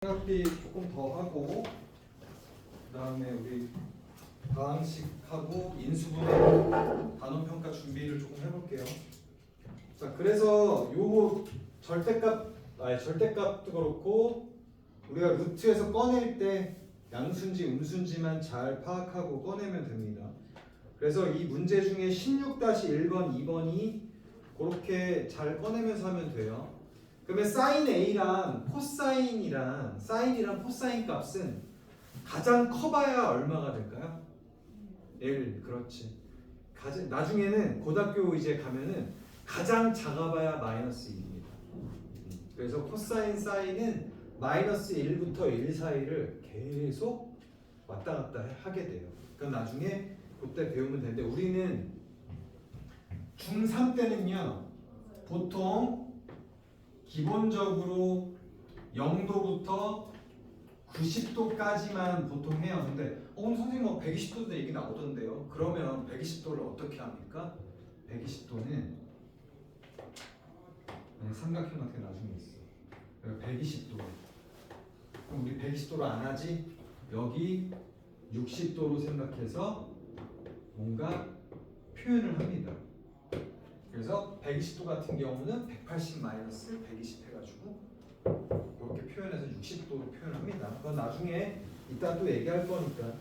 생각비 조금 더 하고 그 다음에 우리 방식하고 인수분해 단원평가 준비를 조금 해볼게요. 자, 그래서 요거 절대값도 그렇고 우리가 루트에서 꺼낼 때 양수인지 음수인지만 잘 파악하고 꺼내면 됩니다. 그래서 이 문제 중에 16-1번, 2번이 그렇게 잘 꺼내면서 하면 돼요. 그러면 사인 A랑 코사인이랑 사인이랑 코사인 값은 가장 커봐야 얼마가 될까요? 1. 그렇지. 나중에는 고등학교 이제 가면은 가장 작아봐야 마이너스 1입니다. 그래서 코사인 사인은 마이너스 1부터 1 사이를 계속 왔다 갔다 하게 돼요. 그럼 나중에 그때 배우면 되는데 우리는 중3 때는요 보통 기본적으로 0도부터 90도까지만 보통 해요. 근데 오늘 선생님 뭐 120도도 얘기 나오던데요. 그러면 120도를 어떻게 합니까? 120도는 삼각형 같은 게 나중에 있어. 120도. 그럼 우리 120도로 안 하지? 여기 60도로 생각해서 뭔가 표현을 합니다. 그래서 120도 같은 경우는 180 마이너스 120 해가지고 이렇게 표현해서 60도로 표현합니다. 그건 나중에 이따 또 얘기할 거니까.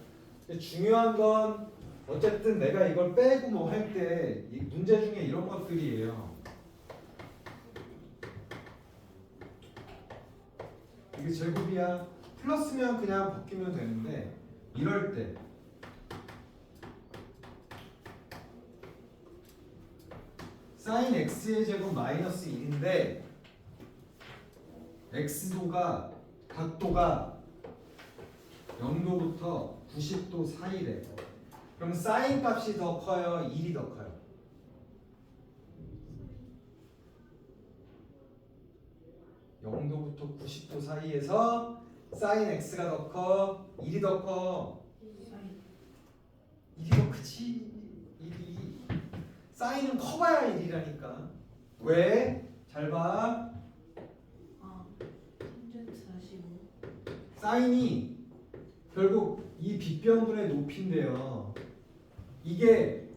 중요한 건 어쨌든 내가 이걸 빼고 뭐 할 때 이 문제 중에 이런 것들이에요. 이게 제곱이야. 플러스면 그냥 바뀌면 되는데 이럴 때 사인 x의 제곱 마이너스 1인데 x도가 각도가 0도부터 90도 사이래. 그럼 사인 값이 더 커요? 1이 더 커요? (0도부터 90도) 사이에서 사인 x가 더 커? 1이 더 커? 1이 더 크지. 1이 사인은 커봐야 1이라니까. 왜? 잘 봐. 사인이 결국 이 빗변분의 높이인데요. 이게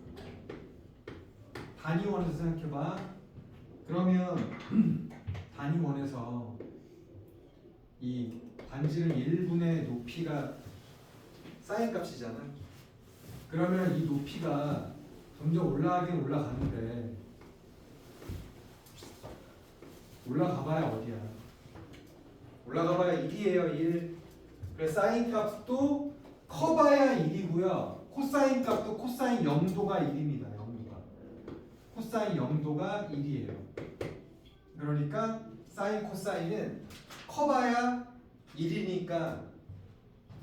단위원에서 생각해봐. 그러면 단위원에서 이 반지름 1분의 높이가 사인 값이잖아. 그러면 이 높이가 점점 올라가긴 올라가는데 올라가봐야 어디야? 올라가봐야 1이에요. 1. 그래서 사인 값도 커봐야 1이고요. 코사인 값도 코사인 0도가 1입니다. 0도가. 코사인 0도가 1이에요. 그러니까 사인 코사인은 커봐야 1이니까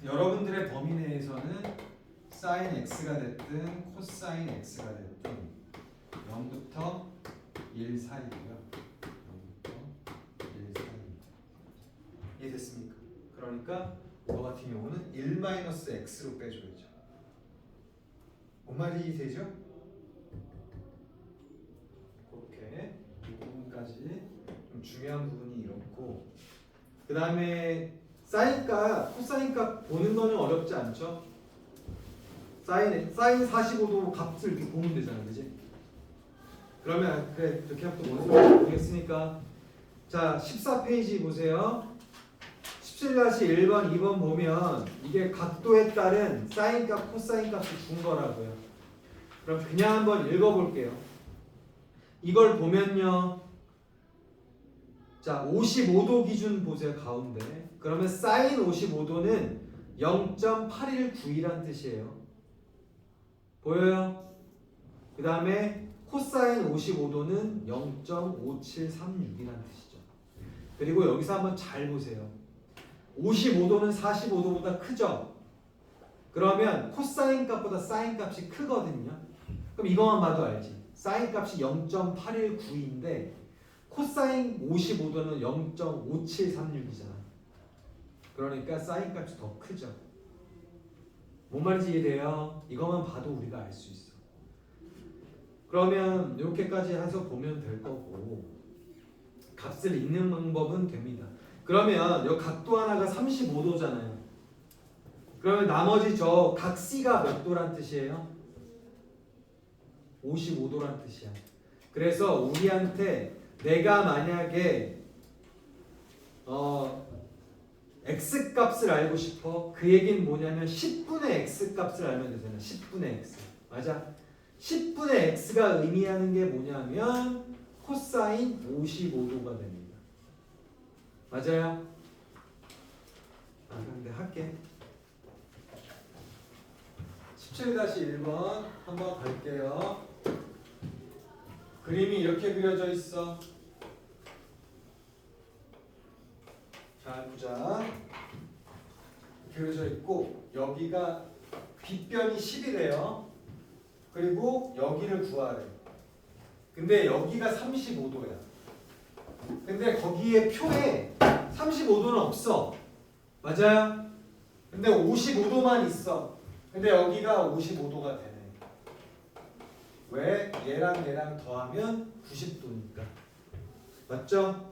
여러분들의 범위 내에서는 사인 x가 됐든 코사인 x가 됐든 0부터 1 사이고요. 0부터 1 사이입니다. 이해됐습니까? 그러니까 이거 같은 경우는 1-x로 빼줘야죠. 뭔 말이 되죠? 그렇게 이 부분까지 좀 중요한 부분이 이렇고, 그 다음에 사인값, 코사인값 보는 거는 어렵지 않죠? 사인 45도 값을 이렇게 보면 되잖아요, 그지? 그러면 그래 이렇게 하면 또 뭔지 모르겠으니까 자 14페이지 보세요. 17-1번, 2번 보면 이게 각도에 따른 사인값, 코사인값을 준 거라고요. 그럼 그냥 한번 읽어볼게요. 이걸 보면요. 자 55도 기준 보세요. 가운데. 그러면 사인 55도는 0.8192란 뜻이에요. 보여요? 그 다음에 코사인 55도는 0.5736이라는 뜻이죠. 그리고 여기서 한번 잘 보세요. 55도는 45도보다 크죠? 그러면 코사인 값보다 사인 값이 크거든요. 그럼 이거만 봐도 알지. 사인 값이 0.819인데 코사인 55도는 0.5736이잖아. 그러니까 사인 값이 더 크죠. 뭔 말인지 이해돼요? 이것만 봐도 우리가 알 수 있어. 그러면 이렇게까지 해서 보면 될 거고 값을 읽는 방법은 됩니다. 그러면 이 각도 하나가 35도잖아요. 그러면 나머지 저 각 C가 몇 도란 뜻이에요? 55도란 뜻이야. 그래서 우리한테 내가 만약에 x 값을 알고 싶어. 그 얘기는 뭐냐면 10분의 x 값을 알면 되잖아. 10분의 x. 맞아. 10분의 x가 의미하는 게 뭐냐면 코사인 55도가 됩니다. 맞아요? 근데 할게. 17-1번 한번 갈게요. 그림이 이렇게 그려져 있어. 잘 보자. 그려져 있고 여기가 빗변이 10이래요. 그리고 여기를 구하래. 근데 여기가 35도야. 근데 거기에 표에 35도는 없어. 맞아요? 근데 55도만 있어. 근데 여기가 55도가 되네. 왜? 얘랑 얘랑 더하면 90도니까. 맞죠?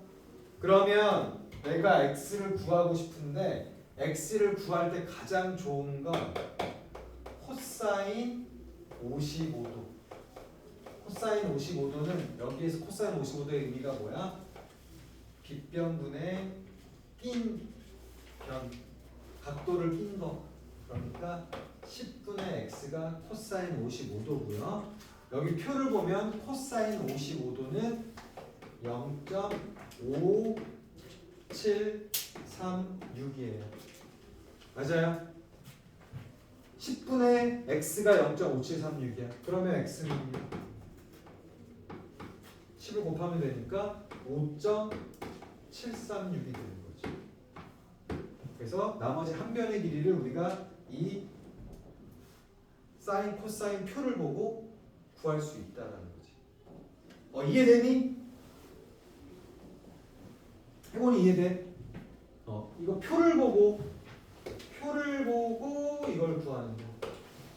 그러면 내가 x를 구하고 싶은데 x를 구할 때 가장 좋은 건 코사인 55도. 코사인 55도는 여기에서 코사인 55도의 의미가 뭐야? 빗변분의 낀 변, 각도를 낀 거. 그러니까 10분의 x가 코사인 55도고요. 여기 표를 보면 코사인 55도는 0.5736이에요. 맞아요? 10분의 x가 0.5736이야. 그러면 x는 10을 곱하면 되니까 5.736이 되는 거죠. 그래서 나머지 한 변의 길이를 우리가 이 사인, 코사인 표를 보고 구할 수 있다는 거지. 이해되니? 해본이 이해돼? 이거 표를 보고 이걸 구하는 거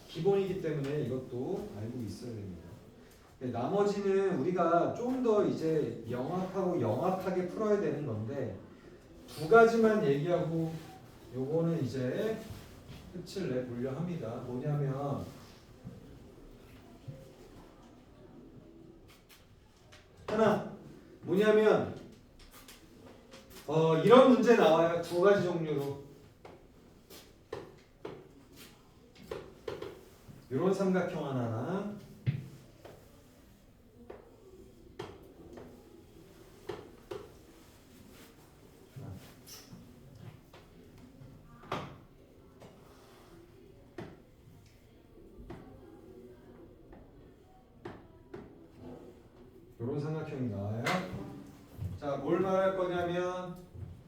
기본이기 때문에 이것도 알고 있어야 됩니다. 나머지는 우리가 좀 더 이제 영악하게 풀어야 되는 건데 두 가지만 얘기하고 요거는 이제 끝을 내보려 합니다. 뭐냐면 하나 뭐냐면 이런 문제 나와요. 두 가지 종류로. 이런 삼각형 하나랑 이런 삼각형이 나와요. 자, 뭘 말할 거냐면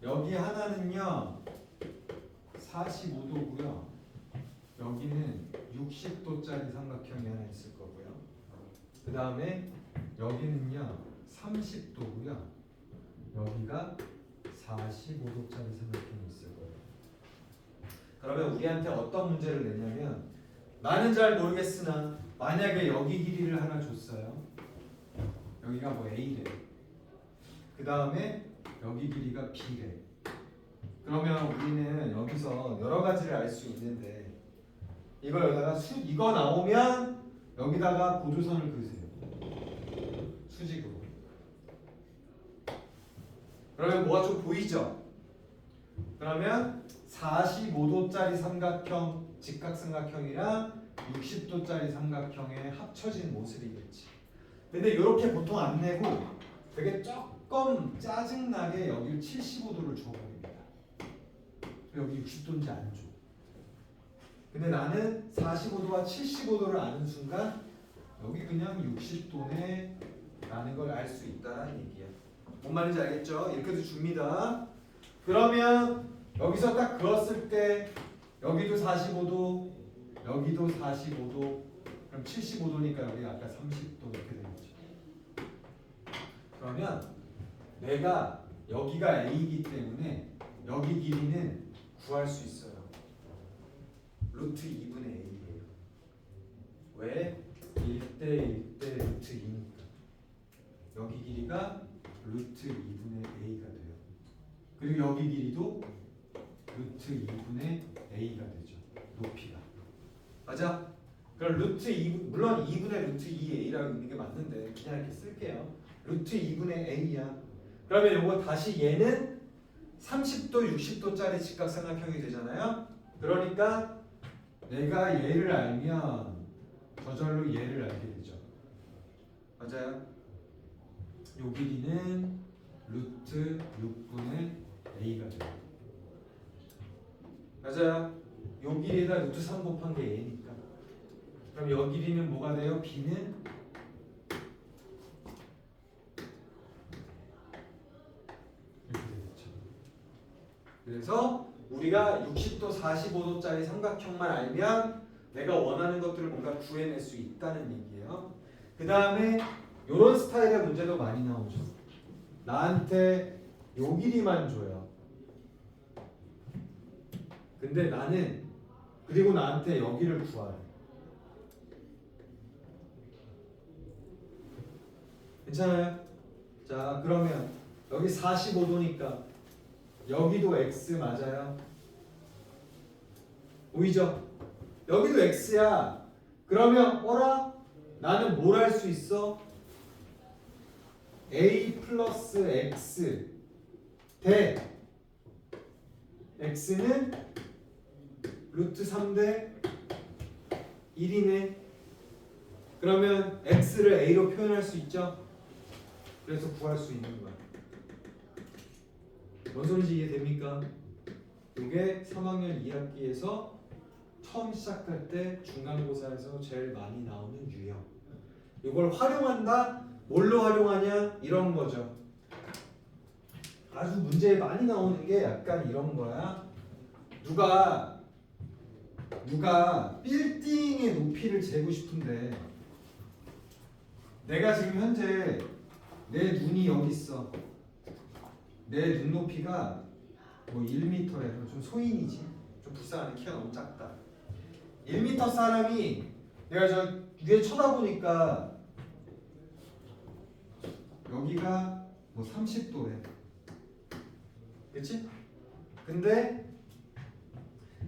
여기 하나는요 45도고요. 여기는 60도짜리 삼각형이 하나 있을 거고요. 그 다음에 여기는요 30도고요. 여기가 45도짜리 삼각형이 있을 거예요. 그러면 우리한테 어떤 문제를 내냐면 나는 잘 모르겠으나 만약에 여기 길이를 하나 줬어요. 여기가 뭐 A래. 그 다음에 여기 길이가 B래. 그러면 우리는 여기서 여러 가지를 알 수 있는데 이걸 여기다가 이거 나오면 여기다가 보조선을 그으세요. 수직으로. 그러면 뭐가 좀 보이죠? 그러면 45도짜리 삼각형, 직각삼각형이랑 60도짜리 삼각형의 합쳐진 모습이겠지. 근데 이렇게 보통 안 내고 되게 조금 짜증나게 여기를 75도를 줘버립니다. 여기 60도인지 안 줘. 근데 나는 45도와 75도를 아는 순간 여기 그냥 60도네 라는 걸 알 수 있다는 얘기야. 뭔 말인지 알겠죠? 이렇게도 줍니다. 그러면 여기서 딱 그었을 때 여기도 45도, 여기도 45도, 그럼 75도니까 여기 아까 30도 이렇게 되는 거죠. 그러면 내가 여기가 A이기 때문에 여기 길이는 구할 수 있어요. 루트 2분의 A예요. 왜? 1대 1대 루트 2니까. 여기 길이가 루트 2분의 A가 돼요. 그리고 여기 길이도 루트 2분의 a가 되죠. 높이가. 맞아? 그럼 루트 2, 물론 2분의 루트 2a라고 있는 게 맞는데 그냥 이렇게 쓸게요. 루트 2분의 a야. 그러면 요거 다시 얘는 30도, 60도짜리 직각삼각형이 되잖아요. 그러니까 내가 얘를 알면 저절로 얘를 알게 되죠. 맞아요? 요 길이는 루트 6분의 a가 돼요. 맞아요? 요 길이에다 루트 3 곱한 게 a니까. 그럼 요 길이는 뭐가 돼요? b는 이렇게 되겠죠. 그래서 우리가 60도, 45도짜리 삼각형만 알면 내가 원하는 것들을 뭔가 구해낼 수 있다는 얘기예요. 그 다음에 이런 스타일의 문제도 많이 나오죠. 나한테 요 길이만 줘요. 근데 나는 그리고 나한테 여기를 구하래. 괜찮아요? 자, 그러면 여기 45도니까 여기도 x 맞아요? 보이죠? 여기도 x야. 그러면 어라? 나는 뭘 할 수 있어? a 플러스 x 대 x는 루트 3대 1이네. 그러면 x를 a로 표현할 수 있죠? 그래서 구할 수 있는 거야. 뭔 소리인지 이해됩니까? 이게 3학년 2학기에서 처음 시작할 때 중간고사에서 제일 많이 나오는 유형. 이걸 활용한다? 뭘로 활용하냐? 이런 거죠. 아주 문제에 많이 나오는 게 약간 이런 거야. 누가 빌딩의 높이를 재고 싶은데 내가 지금 현재 내 눈이 여기 있어. 내 눈높이가 뭐 1m래. 좀 소인이지. 좀 불쌍하네. 키가 너무 작다. 1m 사람이 내가 저 위에 쳐다보니까 여기가 뭐 30도래. 그치? 근데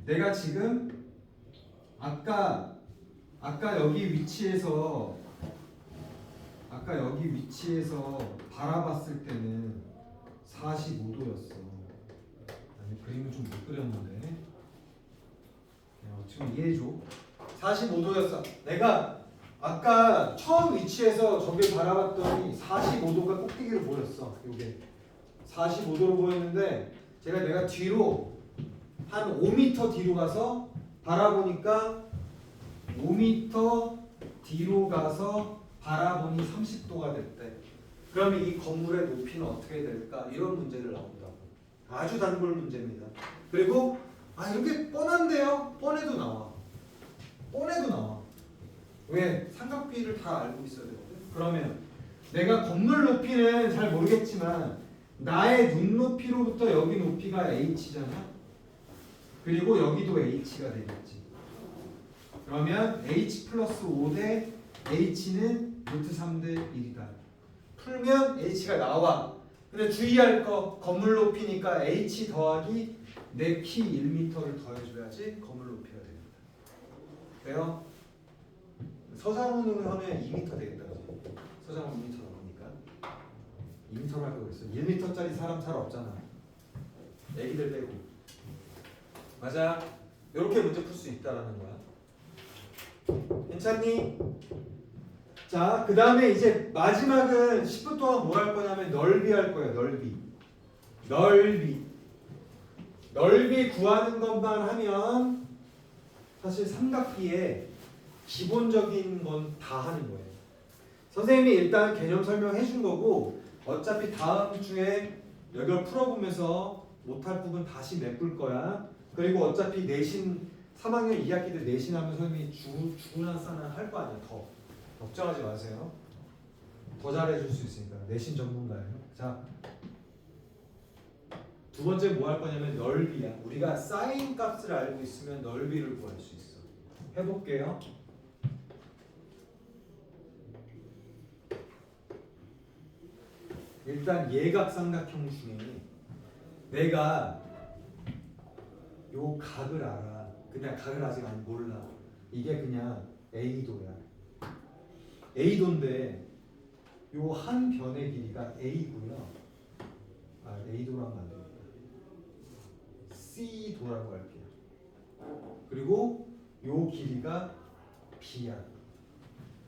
내가 지금 아까 여기 위치에서 바라봤을 때는 45도였어. 아니 그림을 좀 못 그렸는데 지금 이해해줘. 45도였어. 내가 아까 처음 위치에서 저길 바라봤더니 45도가 꼭대기로 보였어. 요게 45도로 보였는데 내가 뒤로 한 5m 뒤로 가서 바라보니까 5m 뒤로 가서 바라보니 30도가 됐대. 그러면 이 건물의 높이는 어떻게 될까? 이런 문제를 나온다. 아주 단골 문제입니다. 그리고 이렇게 뻔한데요? 뻔해도 나와. 왜? 삼각비를 다 알고 있어야 되거든. 그러면 내가 건물 높이는 잘 모르겠지만 나의 눈높이로부터 여기 높이가 h잖아. 그리고 여기도 h가 되겠지. 그러면 h 플러스 5대 h는 루트 3대 1이다. 풀면 h가 나와. 근데 주의할 거 건물 높이니까 h 더하기 내 키 1m를 더해줘야지 건물 높이가 됩니다. 돼요? 서장훈으로 하면 2m 되겠다. 그치? 서장훈 2m 넘으니까 2m로 할 거 있어. 1m짜리 사람 잘 없잖아. 애기들 빼고. 맞아. 이렇게 문제 풀 수 있다라는 거야. 괜찮니? 자, 그 다음에 이제 마지막은 10분 동안 뭐 할 거냐면 넓이 할 거예요. 넓이 구하는 것만 하면 사실 삼각비에 기본적인 건 다 하는 거예요. 선생님이 일단 개념 설명해 준 거고 어차피 다음 주에 여기 풀어보면서 못할 부분 다시 메꿀 거야. 그리고 어차피 내신 3학년 2학기들 내신하면 선생님이 주나 싸나 할 거 아니야. 더 걱정하지 마세요. 더 잘해줄 수 있으니까. 내신 전문가예요. 자, 두 번째 뭐 할 거냐면 넓이야. 우리가 사인 값을 알고 있으면 넓이를 구할 수 있어. 해볼게요. 일단 예각 삼각형 중에 내가 요 각을 알아. 그냥 각을 아직 안 몰라. 이게 그냥 A도야. A도인데 요 한 변의 길이가 A고요. 아, A도라면 안 됩니다. C도라고 할게요. 그리고 요 길이가 B야.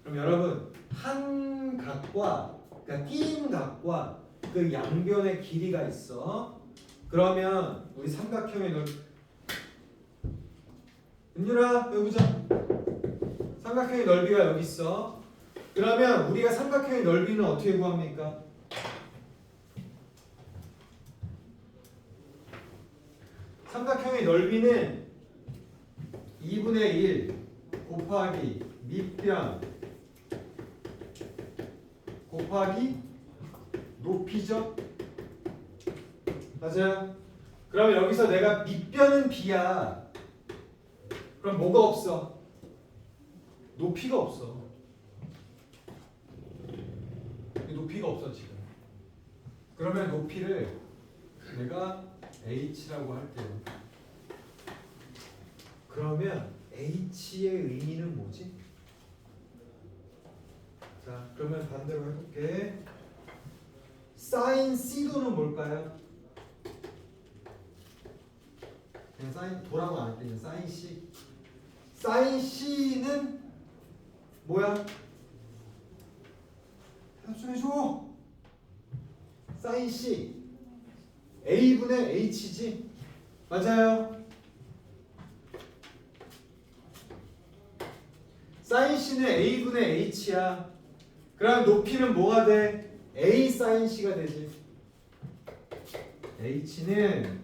그럼 여러분 한 각과 그러니까 끼인 각과 그 양변의 길이가 있어. 그러면 우리 삼각형의 은유라 여기 보자. 삼각형의 넓이가 여기 있어. 그러면 우리가 삼각형의 넓이는 어떻게 구합니까? 삼각형의 넓이는 2분의 1 곱하기 밑변 곱하기 높이죠? 맞아요? 그럼 여기서 내가 밑변은 B야. 그럼 뭐가 없어? 높이가 없어. 높이가 없어 지금. 그러면 높이를 내가 H라고 할게요. 그러면 H의 의미는 뭐지? 자, 그러면 반대로 해볼게. 사인 C도는 뭘까요? 그냥 사인 도라고 안 할게요. 사인 C. 사인 C는 뭐야? 대답 좀 해줘. 사인 C A분의 H지. 맞아요. 사인 C는 A분의 H야. 그럼 높이는 뭐가 돼? A 사인 C가 되지. H는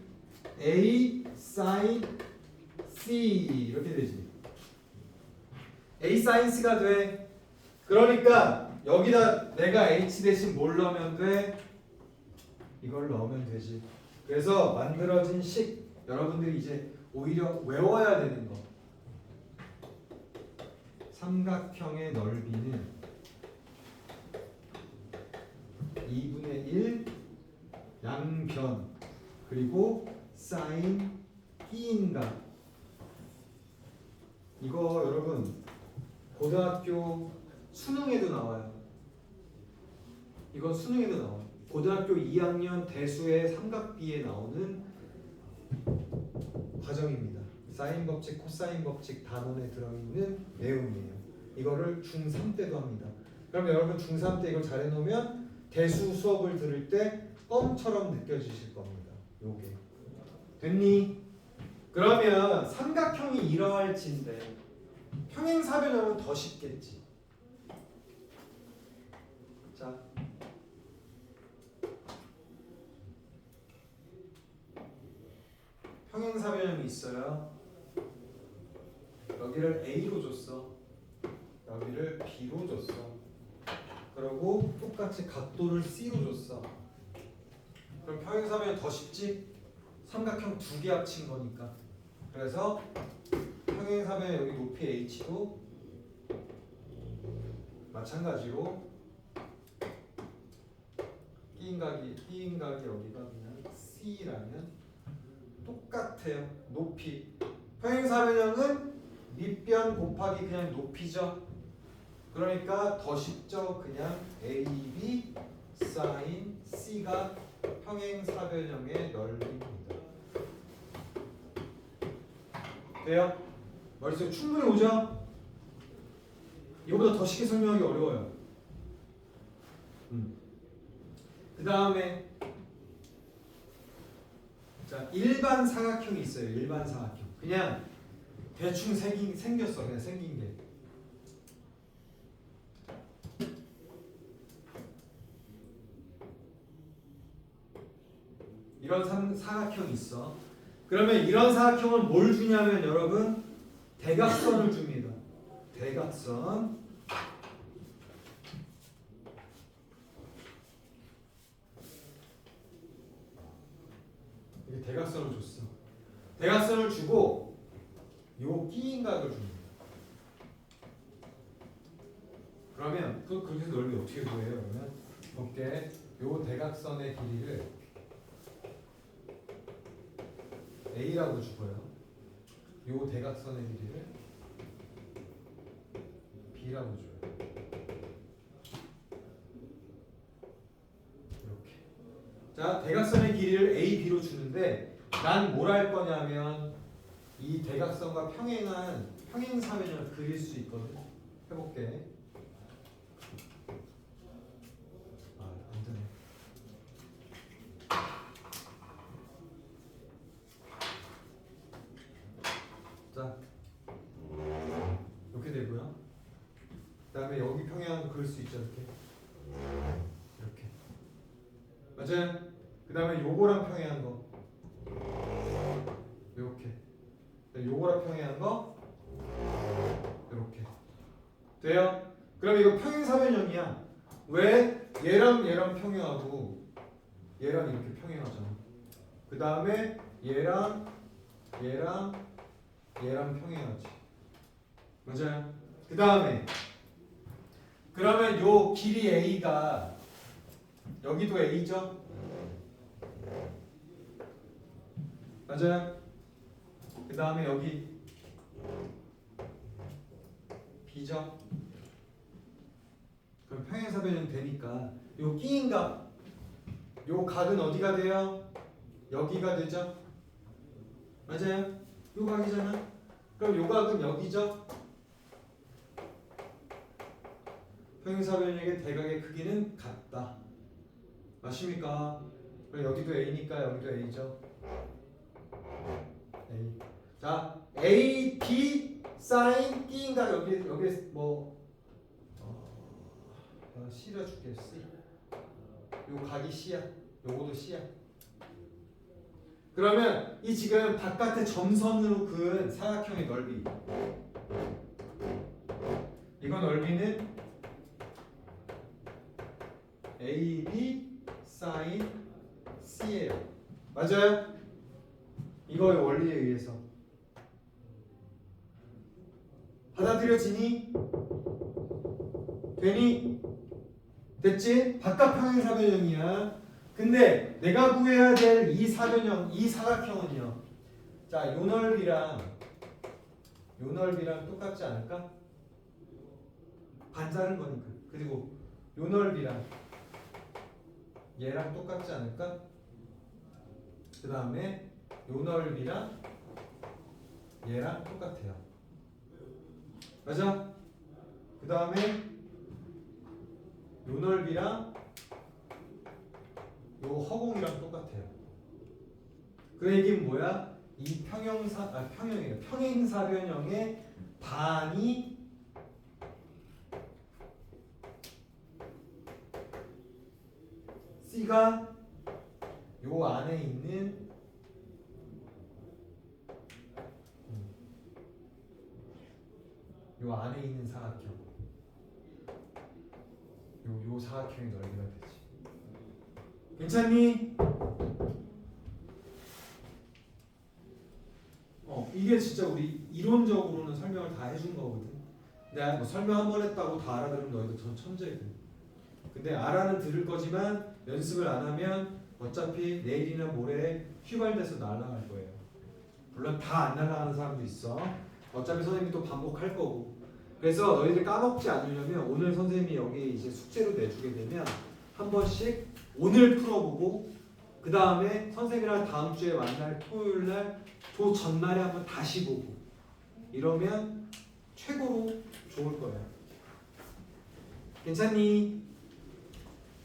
A 사인 C 이렇게 되지. A 사인 C가 돼. 그러니까 여기다 내가 H 대신 뭘 넣으면 돼? 이걸 넣으면 되지. 그래서 만들어진 식 여러분들이 이제 오히려 외워야 되는 거. 삼각형의 넓이는 2분의 1 양변 그리고 사인 끼인각. 이거 여러분 고등학교 수능에도 나와요. 이건 수능에도 나와요. 고등학교 2학년 대수의 삼각비에 나오는 과정입니다. 사인 법칙, 코사인 법칙 단원에 들어있는 내용이에요. 이거를 중3 때도 합니다. 그럼 여러분 중3 때 이걸 잘 해놓으면 대수 수업을 들을 때 껌처럼 느껴지실 겁니다. 요게 됐니? 그러면 삼각형이 이러할지인데 평행사변형은 더 쉽겠지. 자, 평행사변형이 있어요. 여기를 A로 줬어. 여기를 B로 줬어. 그리고 똑같이 각도를 C로 줬어. 그럼 평행사변이 더 쉽지? 삼각형 두 개 합친 거니까. 그래서 평행사변 여기 높이 H도 마찬가지로 끼인각이 여기가 그냥 C라면 똑같아요. 높이. 평행사변형은 밑변 곱하기 그냥 높이죠. 그러니까 더 쉽죠. 그냥 AB 사인 C가 평행사변형의 넓이입니다. 돼요? 머릿속에 충분히 오죠? 이거보다 더 쉽게 설명하기 어려워요. 그 다음에 자, 일반 사각형이 있어요. 일반 사각형. 그냥 대충 생겼어. 그냥 생긴 게. 이런 사각형이 있어. 그러면 이런 사각형은 뭘 주냐면 여러분 대각선을 줍니다. 대각선. 이게 대각선을 줬어. 대각선을 주고 요 끼인각을 줍니다. 그러면 그렇게 넓이 어떻게 구해요? 그러면 볼게. 요 대각선의 길이를 A라고 주고요. 요 대각선의 길이를 B라고 줘요. 이렇게. 자, 대각선의 길이를 A, B로 주는데 난 뭘 할 거냐면 이 대각선과 평행한 평행사변형을 그릴 수 있거든. 해볼게. 아, 안 되네. 자, 이렇게 되고요. 그 다음에 여기 평행한 거 그릴 수 있죠. 이렇게. 맞아요? 그 다음에 요거랑 평행한 거 이렇게. 요거랑 평행한 거 이렇게. 돼요? 그럼 이거 평행사변형이야. 왜? 얘랑 평행하고 얘랑 이렇게 평행하잖아. 그 다음에 얘랑 평행하지. 맞아요? 그 다음에 그러면 요 길이 A가 여기도 A죠? 맞아요? 그 다음에 여기 B죠? 그럼 평행사변형 되니까 요 끼인각 요 각은 어디가 돼요? 여기가 되죠? 맞아요? 요 각이잖아? 그럼 요 각은 여기죠? 평행사변형의 대각의 크기는 같다. 맞습니까? 그럼 여기도 A니까 여기도 A죠? A. 자, A, B, 사인, B인가 여기 뭐 C라 줄게. C. 요 각이 C야. 요거도 C야. 그러면 이 지금 바깥에 점선으로 그은 사각형의 넓이. 이거 넓이는 AB 사인 C예요. 맞아요? 이거의 원리에 의해서 받아들여지니? 되니? 됐지? 바깥 평행사변형이야. 근데 내가 구해야 될 이 사변형, 이 사각형은요. 자, 요 넓이랑 똑같지 않을까? 반자른 거니까. 그리고 요 넓이랑 얘랑 똑같지 않을까? 그 다음에 요 넓이랑 얘랑 똑같아요. 맞아? 그 다음에 요 넓이랑 요 허공이랑 똑같아요. 그 얘기는 뭐야? 이 평행사변형의 반이 C가 요 안에 있는 사각형. 요 사각형의 넓이가 되지. 괜찮니? 이게 진짜 우리 이론적으로는 설명을 다 해준 거거든. 내가 뭐 설명 한 번 했다고 다 알아들으면 너희도 전 천재거든. 근데 알아는 들을 거지만 연습을 안 하면 어차피 내일이나 모레 휘발돼서 날아갈 거예요. 물론 다 안 날아가는 사람도 있어. 어차피 선생님이 또 반복할 거고. 그래서 너희들 까먹지 않으려면 오늘 선생님이 여기 이제 숙제로 내주게 되면 한 번씩 오늘 풀어보고 그 다음에 선생님이랑 다음 주에 만날 토요일 날 그 전날에 한번 다시 보고 이러면 최고로 좋을 거예요. 괜찮니?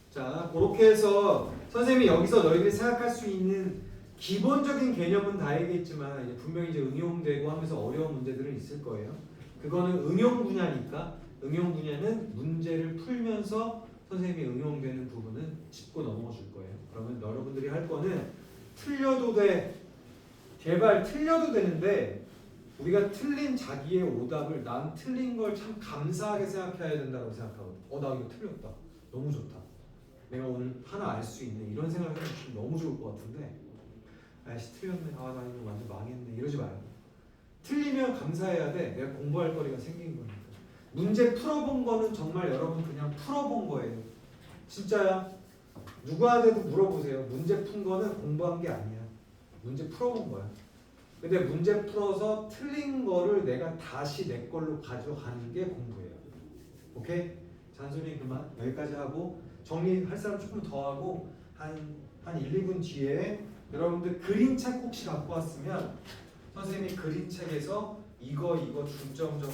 자, 그렇게 해서 선생님이 여기서 너희들이 생각할 수 있는 기본적인 개념은 다 얘기했지만 이제 분명히 이제 응용되고 하면서 어려운 문제들은 있을 거예요. 그거는 응용 분야니까 응용 분야는 문제를 풀면서 선생님이 응용되는 부분은 짚고 넘어가 줄 거예요. 그러면 여러분들이 할 거는 틀려도 돼. 제발 틀려도 되는데 우리가 틀린 자기의 오답을 난 틀린 걸 참 감사하게 생각해야 된다고 생각하거든. 나 이거 틀렸다. 너무 좋다. 내가 오늘 하나 알 수 있네. 이런 생각을 하면 너무 좋을 것 같은데 아이씨 틀렸네. 나 이거 완전 망했네. 이러지 말고 틀리면 감사해야 돼. 내가 공부할 거리가 생긴 거니까. 문제 풀어본 거는 정말 여러분 그냥 풀어본 거예요. 진짜야. 누구한테도 물어보세요. 문제 푼 거는 공부한 게 아니야. 문제 풀어본 거야. 근데 문제 풀어서 틀린 거를 내가 다시 내 걸로 가져가는 게 공부예요. 오케이? 잔소리 그만. 여기까지 하고 정리할 사람 조금 더 하고 한 1, 2분 뒤에 여러분들 그림책 혹시 갖고 왔으면 선생님이 그림책에서 이거 중점적으로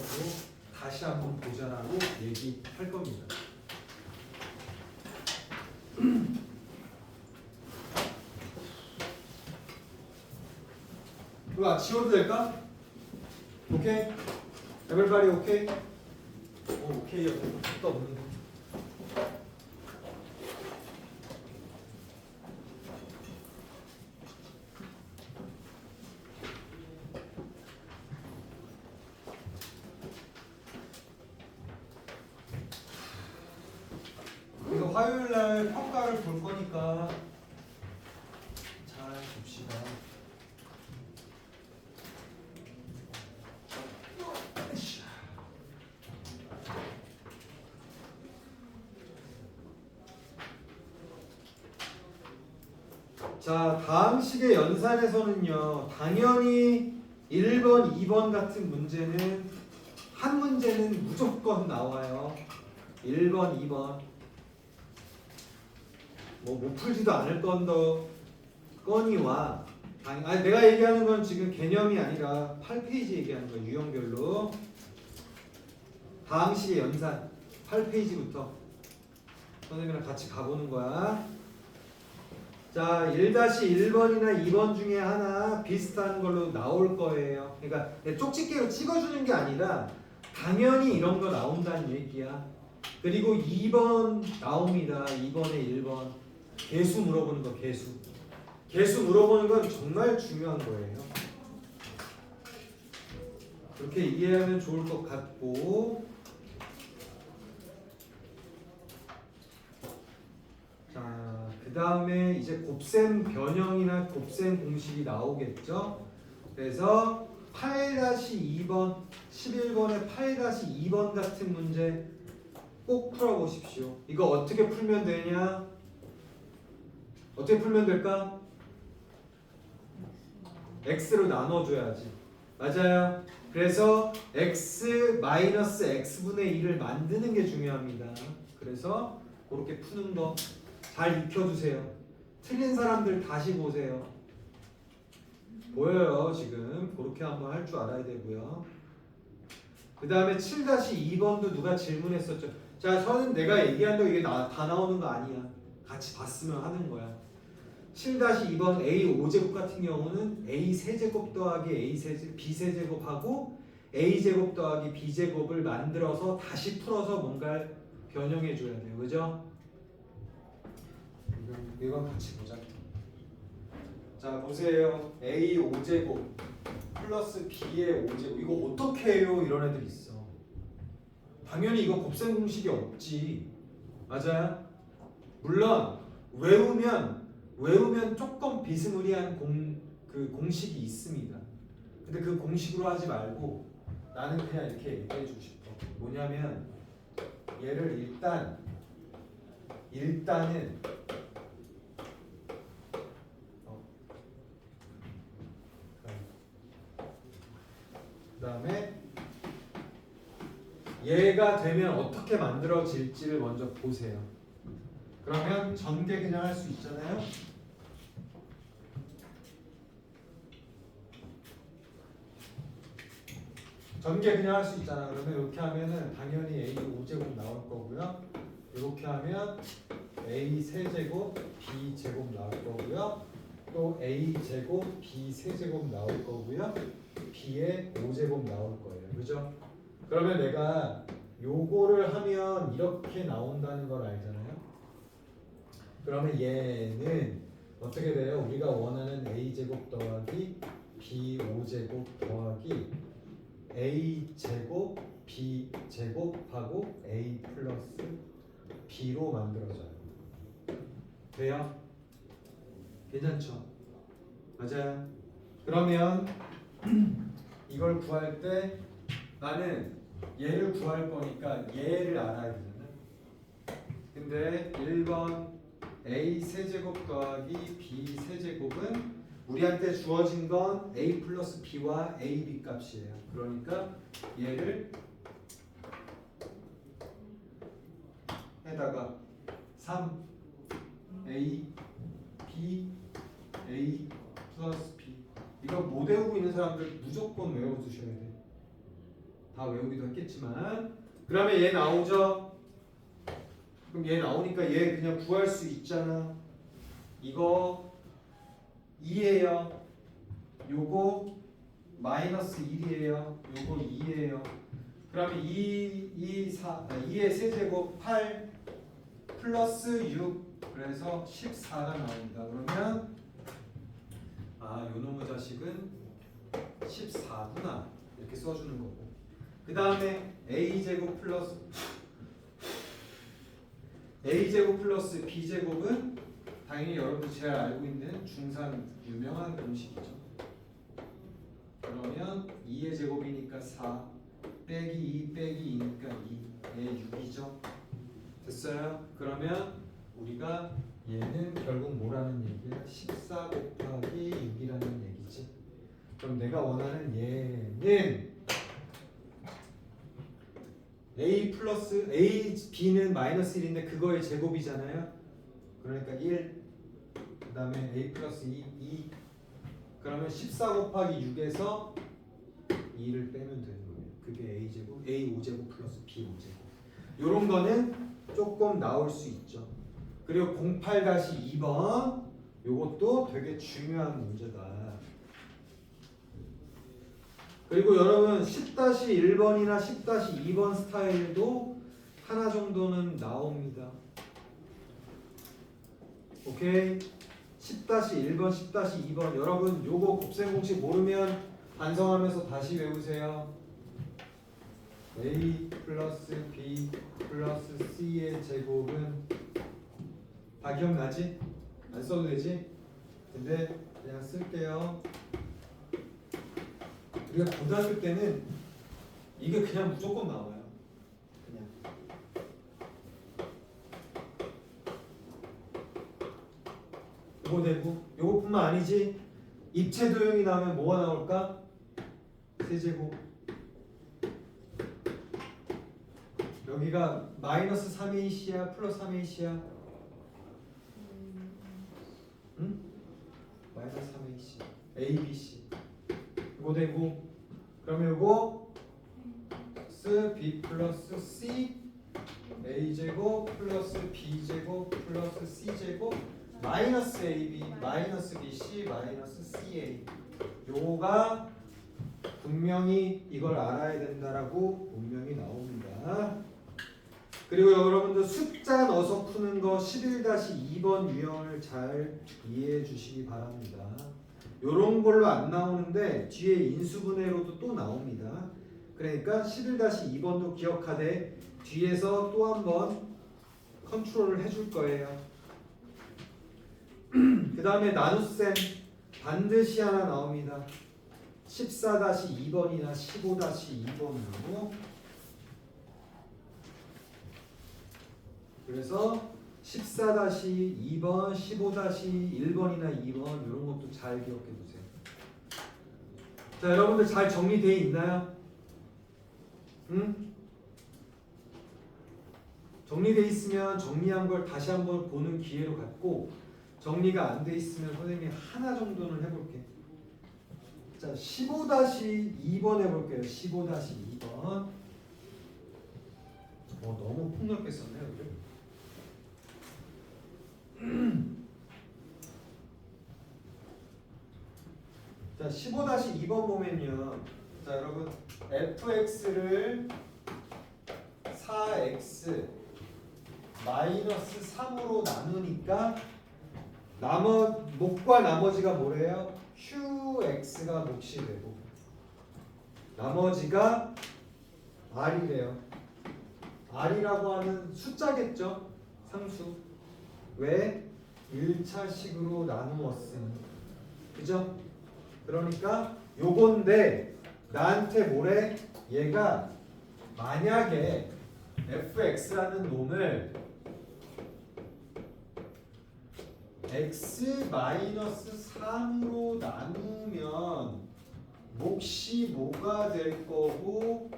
다시 한번 보자라고 얘기할 겁니다. 이거 지워도 될까? 오케이? everybody 오케이? 오, 오케이요. 또 없는데. 이거 화요일 날 평가를 볼 거니까 잘 봅시다. 자, 다음 식의 연산에서는요, 당연히 1번, 2번 같은 문제는 한 문제는 무조건 나와요. 1번, 2번. 뭐 못 풀지도 않을 거니와 아니 내가 얘기하는 건 지금 개념이 아니라 8페이지 얘기하는 거야. 유형별로. 다음 식의 연산 8페이지부터 선생님이랑 같이 가보는 거야. 자, 1-1번이나 2번 중에 하나 비슷한 걸로 나올 거예요. 그러니까 쪽집게로 찍어주는 게 아니라 당연히 이런 거 나온다는 얘기야. 그리고 2번 나옵니다. 2번에 1번. 개수 물어보는 거, 개수. 개수 물어보는 건 정말 중요한 거예요. 그렇게 이해하면 좋을 것 같고. 자, 그 다음에 이제 곱셈 변형이나 곱셈 공식이 나오겠죠. 그래서 8-2번, 11번에 8-2번 같은 문제 꼭 풀어보십시오. 이거 어떻게 풀면 되냐? 어떻게 풀면 될까? x로 나눠줘야지. 맞아요. 그래서 x-x분의 1을 만드는 게 중요합니다. 그래서 그렇게 푸는 거 잘 익혀두세요. 틀린 사람들 다시 보세요. 보여요 지금. 그렇게 한번 할 줄 알아야 되고요. 그 다음에 7-2번도 누가 질문했었죠. 자, 저는 내가 얘기한다고 이게 다 나오는 거 아니야. 같이 봤으면 하는 거야. 7-2번 a 5제곱 같은 경우는 a 세제곱 더하기 a b 세제곱하고 a 제곱 더하기 b 제곱을 만들어서 다시 풀어서 뭔가 변형해 줘야 돼요. 그죠? 이건 같이 보자. 자, 보세요. a 5제곱 플러스 b의 5제곱. 이거 어떻게 해요? 이런 애들 있어. 당연히 이거 곱셈 공식이 없지. 맞아요? 물론 외우면 조금 비스무리한 공식이 있습니다. 근데 그 공식으로 하지 말고 나는 그냥 이렇게 얘기해주고 싶어. 뭐냐면 얘를 일단은 그 다음에 얘가 되면 어떻게 만들어질지를 먼저 보세요. 그러면 전개 그냥 할 수 있잖아요. 전개 그냥 할 수 있잖아. 그러면 이렇게 하면은 당연히 a 5제곱 나올 거고요. 이렇게 하면 a 세제곱 b 제곱 나올 거고요. 또 a 제곱 b 세제곱 나올 거고요. b의 5제곱 나올 거예요. 그죠? 그러면 내가 요거를 하면 이렇게 나온다는 걸 알잖아요. 그러면 얘는 어떻게 돼요? 우리가 원하는 a 제곱 더하기 b 5제곱 더하기 a 제곱 b 제곱하고 a 플러스 b로 만들어져요. 돼요? 괜찮죠? 맞아요. 그러면 이걸 구할 때 나는 얘를 구할 거니까 얘를 알아야 되잖아. 근데 1번 a 세제곱 더하기 b 세제곱은 우리한테 주어진 건 a 플러스 b와 ab 값이에요. 그러니까 얘를 에다가 3a b a 플러스 b. 이거 못 외우고 있는 사람들 무조건 외워두셔야 돼. 다 외우기도 했겠지만. 그러면 얘 나오죠? 그럼 얘 나오니까 얘 그냥 구할 수 있잖아. 이거 2예요. 요거 마이너스 1이에요. 요거 2예요. 그러면 2의 세제곱 8 플러스 6 그래서 14가 나옵니다. 그러면 아 요놈의 자식은 14구나 이렇게 써주는 거고 그 다음에 a제곱 플러스 b제곱은 당연히 여러분들 잘 알고 있는 중산 유명한 공식이죠. 그러면 2의 제곱이니까 4 빼기 2 빼기 2니까 2의 6이죠. 됐어요? 그러면 우리가 얘는 결국 뭐라는 얘기야? 14 곱하기 6이라는 얘기지. 그럼 내가 원하는 얘는 a 플러스 a b는 마이너스 1인데 그거의 제곱이잖아요. 그러니까 1 그 다음에 a 플러스 2 그러면 14 곱하기 6에서 2를 빼면 되는 거예요. 그게 a제곱 a 5제곱 플러스 b 5제곱 요런 거는 조금 나올 수 있죠. 그리고 08-2번 요것도 되게 중요한 문제다. 그리고 여러분 10-1번이나 10-2번 스타일도 하나 정도는 나옵니다. 오케이? 10-1번, 10-2번 여러분 요거 곱셈 공식 모르면 반성하면서 다시 외우세요. a 플러스 b 플러스 c의 제곱은 다 기억나지? 안 써도 되지? 근데 그냥 쓸게요. 우리가 고등학교 때는 이게 그냥 무조건 나와요. 그냥. 요거 되고 요거뿐만 아니지. 입체 도형이 나오면 뭐가 나올까? 세제곱. 여기가 마이너스 3ac야 플러스 3ac야? 응? 마이너스 3ac abc 이거 되고 그러면 이거 b 플러스 c a제곱 플러스 b제곱 플러스 c제곱 마이너스 ab 마이너스 bc 마이너스 ca 요거가 분명히 이걸 알아야 된다라고 분명히 나옵니다. 그리고 여러분들 숫자 넣어서 푸는 거 11-2번 유형을 잘 이해해 주시기 바랍니다. 요런 걸로 안 나오는데 뒤에 인수분해로도 또 나옵니다. 그러니까 11-2번도 기억하되 뒤에서 또 한번 컨트롤을 해줄 거예요. 그 다음에 나눗셈 반드시 하나 나옵니다. 14-2번이나 15-2번으로 그래서 14-2번, 15-1번이나 2번 이런 것도 잘 기억해 두세요. 자, 여러분들 잘 정리되어 있나요? 응? 정리되어 있으면 정리한 걸 다시 한번 보는 기회로 갖고 정리가 안 돼 있으면 선생님이 하나 정도는 해볼게. 자, 15-2번 해볼게요. 15-2번. 너무 폭넓게 썼네요. 그래? 자, 15-2번 보면요. 자, 여러분 fx를 4x 마이너스 3으로 나누니까 목과 나머지가 뭐래요? qx가 몫이 되고 나머지가 r이래요. r이라고 하는 숫자겠죠? 상수. 왜? 1차식으로 나누었으니. 그죠? 그러니까 요건데 나한테 뭐래? 얘가 만약에 fx라는 놈을 x-3으로 나누면 몫이 뭐가 될 거고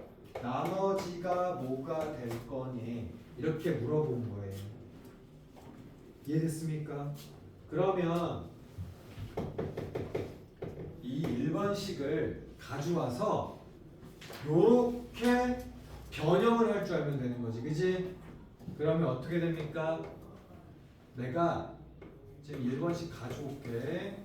나머지가 뭐가 될 거니? 이렇게 물어본 거예요. 이해됐습니까? 그러면 이 1번식을 가져와서 요렇게 변형을 할 줄 알면 되는 거지, 그지? 그러면 어떻게 됩니까? 내가 지금 1번씩 가져올게.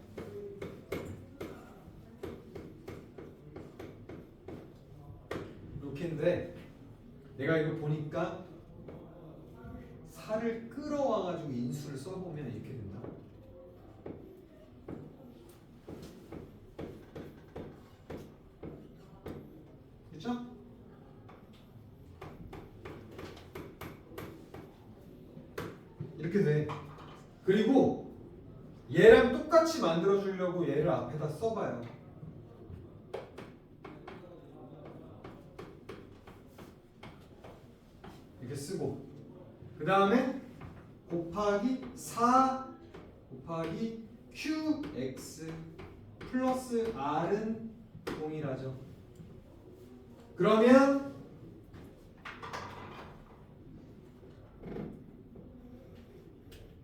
이렇게인데 내가 이거 보니까 4를 끌어와가지고 인수를 써보면 이렇게 된다. 그렇죠? 이렇게 돼. 그리고 얘랑 똑같이 만들어주려고 얘를 앞에다 써봐요. 이렇게 쓰고 그 다음에 곱하기 4 곱하기 qx 플러스 r은 동일하죠. 그러면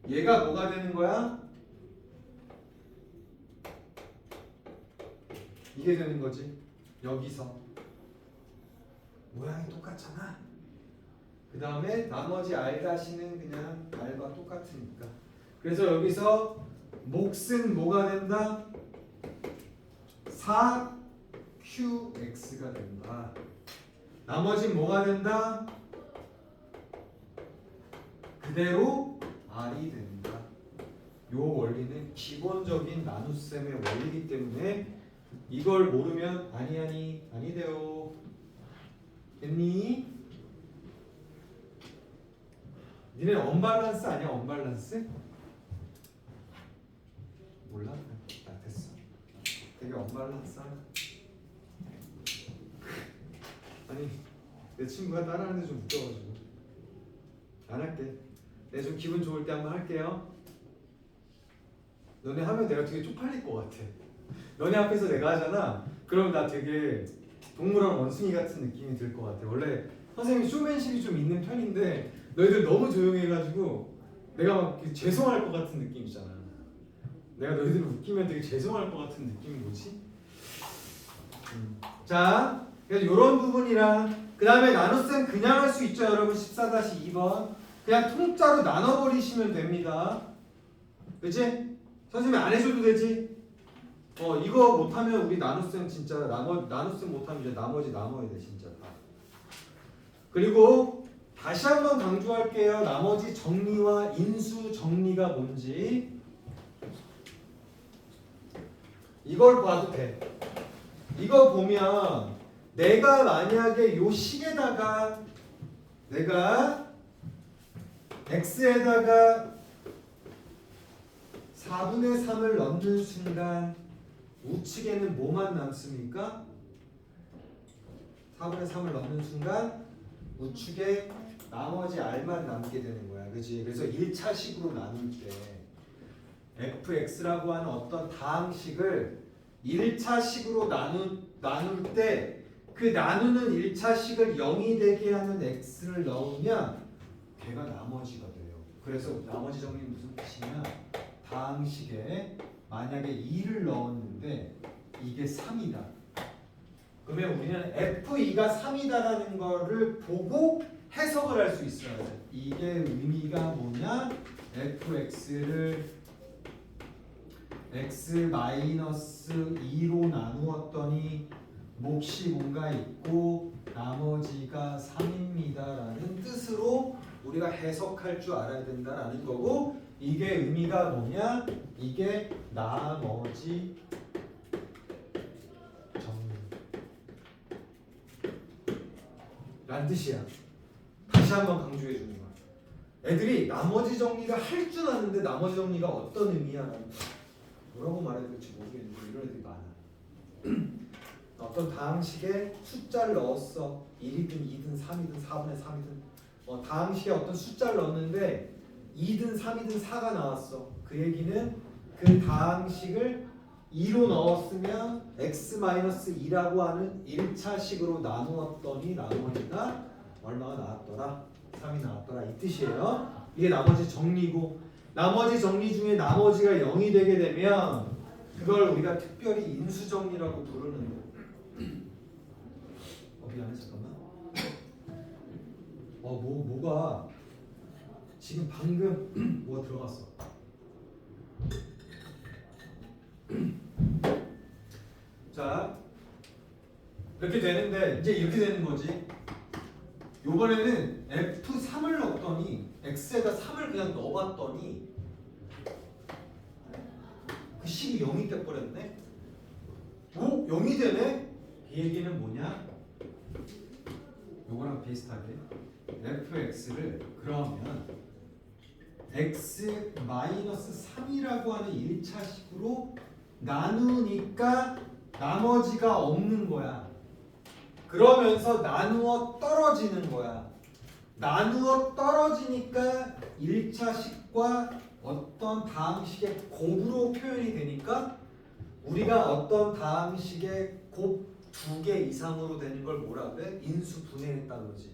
얘가 뭐가 되는 거야? 이게 되는 거지. 여기서 모양이 똑같잖아. 그 다음에 나머지 r-는 그냥 r과 똑같으니까. 그래서 여기서 몫은 뭐가 된다? 4qx가 된다. 나머지는 뭐가 된다? 그대로 r이 된다. 요 원리는 기본적인 나눗셈의 원리이기 때문에 이걸 모르면 아니돼요. 됐니? 니네 언밸런스 아니야? 언밸런스? 몰라? 나 됐어. 되게 언밸런스하네. 아니 내 친구가 따라하는데 좀 웃겨가지고 안 할게. 내가 좀 기분 좋을 때 한번 할게요. 너네 하면 내가 되게 쪽팔릴 것 같아. 너네 앞에서 내가 하잖아. 그럼 나 되게 동물원 원숭이 같은 느낌이 들 것 같아. 원래 선생님이 쇼맨십이 좀 있는 편인데 너희들 너무 조용해가지고 내가 막 죄송할 것 같은 느낌이잖아. 내가 너희들 웃기면 되게 죄송할 것 같은 느낌이 뭐지? 자, 그래서 이런 부분이랑 그 다음에 나눗셈 그냥 할 수 있죠, 여러분. 14-2번 그냥 통짜로 나눠버리시면 됩니다. 그치? 선생님이 안 해줘도 되지? 이거 못하면 우리 나눗셈 진짜 나눗셈 못하면 이제 나머지 남아야 돼 진짜 다. 그리고 다시 한번 강조할게요. 나머지 정리와 인수 정리가 뭔지 이걸 봐도 돼. 이거 보면 내가 만약에 요 식에다가 내가 x에다가 4분의 3을 넣는 순간 우측에는 뭐만 남습니까? 4분의 3을 넣는 순간 우측에 나머지 r만 남게 되는 거야. 그치? 그래서 1차식으로 나눌 때 fx라고 하는 어떤 다항식을 1차식으로 나눌 때 그 나누는 1차식을 0이 되게 하는 x를 넣으면 걔가 나머지가 돼요. 그래서 나머지 정리는 무슨 뜻이냐? 다항식에 만약에 2를 넣었는데 이게 3이다. 그러면 우리는 f2가 3이다라는 거를 보고 해석을 할 수 있어야 돼. 이게 의미가 뭐냐? fx를 x-2로 나누었더니 몫이 뭔가 있고 나머지가 3입니다라는 뜻으로 우리가 해석할 줄 알아야 된다라는 거고, 이게 의미가 뭐냐? 이게 나머지 정리 란 뜻이야. 다시 한번 강조해 주는 거야. 애들이 나머지 정리를 할 줄 아는데 나머지 정리가 어떤 의미야? 뭐라고 말해야 될지 모르겠는데 이런 애들이 많아. 어떤 다항식에 숫자를 넣었어. 1이든 2든 3이든 4분의 3이든 다항식에 어떤 숫자를 넣었는데 2든 3이든 4가 나왔어. 그 얘기는 그 다항식을 2로 넣었으면 x-2라고 하는 1차식으로 나누었더니 나머지가 얼마가 나왔더라? 3이 나왔더라 이 뜻이에요. 이게 나머지 정리고, 나머지 정리 중에 나머지가 0이 되게 되면 그걸 우리가 특별히 인수정리라고 부르는 거예요. 미안해 잠깐만. 뭐가 지금 방금 뭐가 들어갔어. 자, 이렇게 되는데 이제 이렇게 되는 거지. 요번에는 F3을 넣었더니 X에다 3을 그냥 넣어봤더니 그 식이 0이 돼버렸네. 오? 0이 되네? 이 얘기는 뭐냐? 요거랑 비슷하게 fx를 그러면 x-3이라고 하는 1차식으로 나누니까 나머지가 없는 거야. 그러면서 나누어 떨어지는 거야. 나누어 떨어지니까 1차식과 어떤 다항식의 곱으로 표현이 되니까 우리가 어떤 다항식의 곱 2개 이상으로 되는 걸 뭐라 그래? 인수 분해했다 그러지.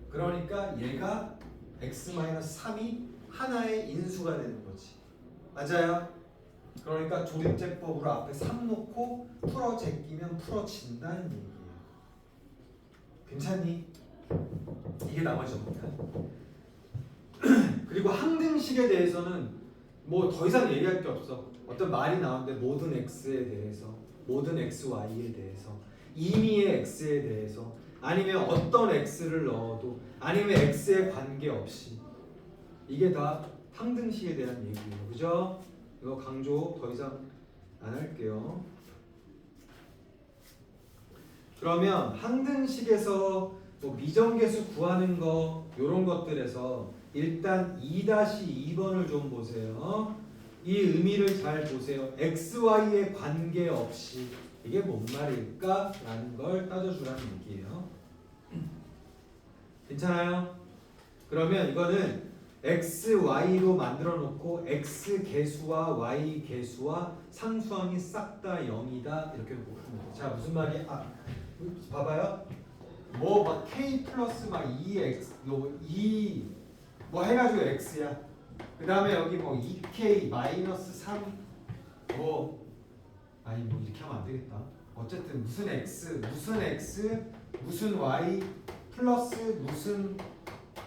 그러니까 얘가 x-3이 하나의 인수가 되는 거지. 맞아요? 그러니까 조립제법으로 앞에 3 놓고 풀어 제끼면 풀어진다는 얘기예요. 괜찮니? 이게 나머지 겁니다. 그리고 항등식에 대해서는 뭐 더 이상 얘기할 게 없어. 어떤 말이 나오는데 모든 x에 대해서, 모든 xy에 대해서, 임의의 x에 대해서, 아니면 어떤 x를 넣어도, 아니면 x에 관계없이, 이게 다 항등식에 대한 얘기예요. 그죠? 이거 강조 더 이상 안 할게요. 그러면 항등식에서 뭐 미정계수 구하는 거 요런 것들에서 일단 2-2번을 좀 보세요. 이 의미를 잘 보세요. xy에 관계없이 이게 뭔 말일까? 라는 걸 따져주라는 얘기예요. 괜찮아요? 그러면 이거는 x, y로 만들어 놓고 x 계수와 y 계수와 상수항이 싹 다 0이다 이렇게 보면 돼요. 자, 무슨 말이야? 봐봐요. 뭐 막 k 플러스 막 2x, 뭐 해가지고 x야. 그 다음에 여기 뭐 2k 마이너스 3 뭐 아니 뭐 이렇게 하면 안 되겠다. 어쨌든 무슨 x 무슨 y 플러스 무슨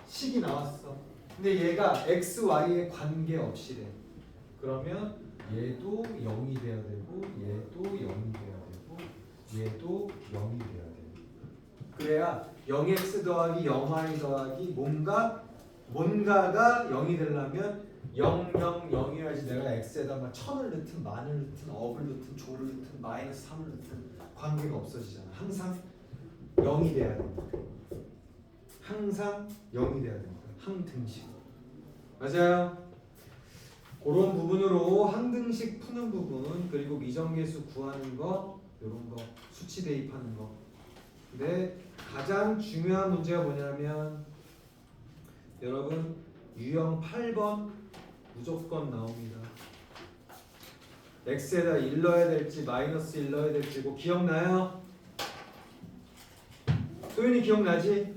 식이 나왔어. 근데 얘가 x, y에 관계없이래. 그러면 얘도 0이 돼야 되고 얘도 0이 돼야 되고 얘도 0이 돼야 돼. 그래야 0x 더하기 0y 더하기 뭔가가 0이 되려면 0, 0, 0이어야지. 내가 x에다 막 1000을 넣든 만을 넣든 억을 넣든 조를 넣든 마이너스 3을 넣든 관계가 없어지잖아. 항상 0이 돼야 된다. 항상 0이 돼야 된다. 항등식. 맞아요? 그런 부분으로 항등식 푸는 부분, 그리고 미정계수 구하는 거, 이런 거, 수치 대입하는 거. 근데 가장 중요한 문제가 뭐냐면 여러분 유형 8번 무조건 나옵니다. x에다 1 넣어야 될지 마이너스 1 넣어야 될지 뭐 기억나요? 소윤이 기억나지?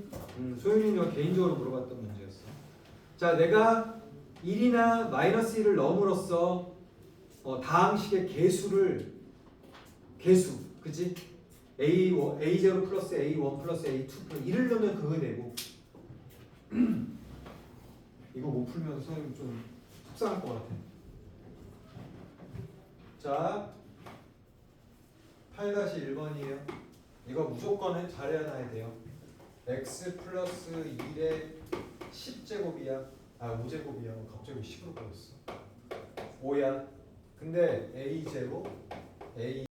소윤이가 개인적으로 물어봤던 문제였어. 자, 내가 1이나 마이너스 1을 넣음으로써 다항식의 개수, 그치? A0 플러스 A1 플러스 A2 플러스 1을 넣으면 그거 되고 이거 못 풀면 선생님 좀 속상할 것 같아. 자, 8-1번이에요. 이거 무조건 잘해야 돼요. x 플러스 1의 10제곱이야. 5제곱이야. 갑자기 10으로 빠졌어. 5야. 근데 A0, A